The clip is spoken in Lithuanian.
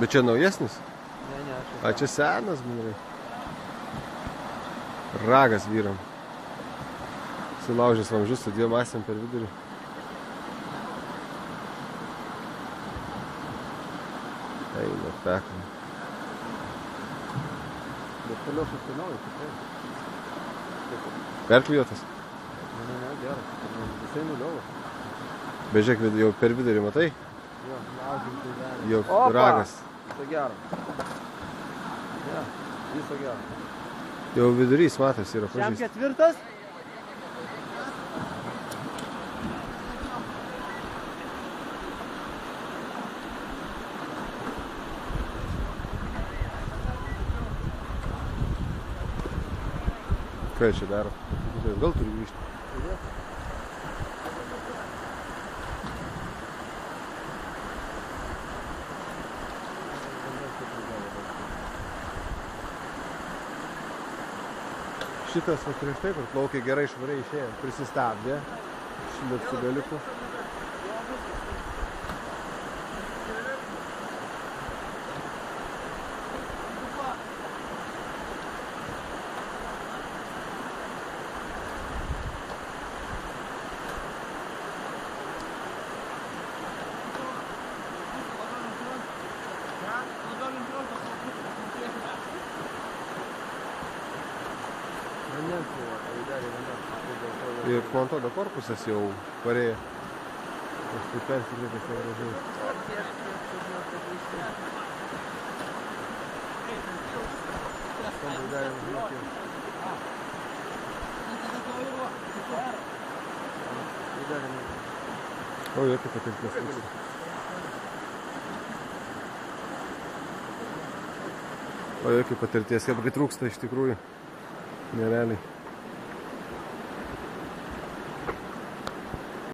Bet čia naujesnis? Ne, A, čia senas, bendrai. Ragas vyram. Sulaužęs vamzdžius su 2 masėm per vidurį. Eina pekla. Bet Kaliošas tai naujas, tikrai. Perklijuotas? Ne, geras. Visai nuliovas. Bet žiūrėk, jau per vidurį matai? Jo, laužintai darė. Jau ragas. Viso gero. Ja, viso gero. Jau vidurys matas yra Šiam pažįstas. 4? Ką jie čia daro? Gal turi grįžti? Šitas va prieš tai, kur plaukiai gerai švariai išėjo, prisistabdė šlipsugaliuku. Ir man atrodo korpusas jau parėjo. Aš tai persikreipęs jau gražiai. O, jokia patirties trūksta. O, jokia patirties, kaip trūksta iš tikrųjų. Nerealiai.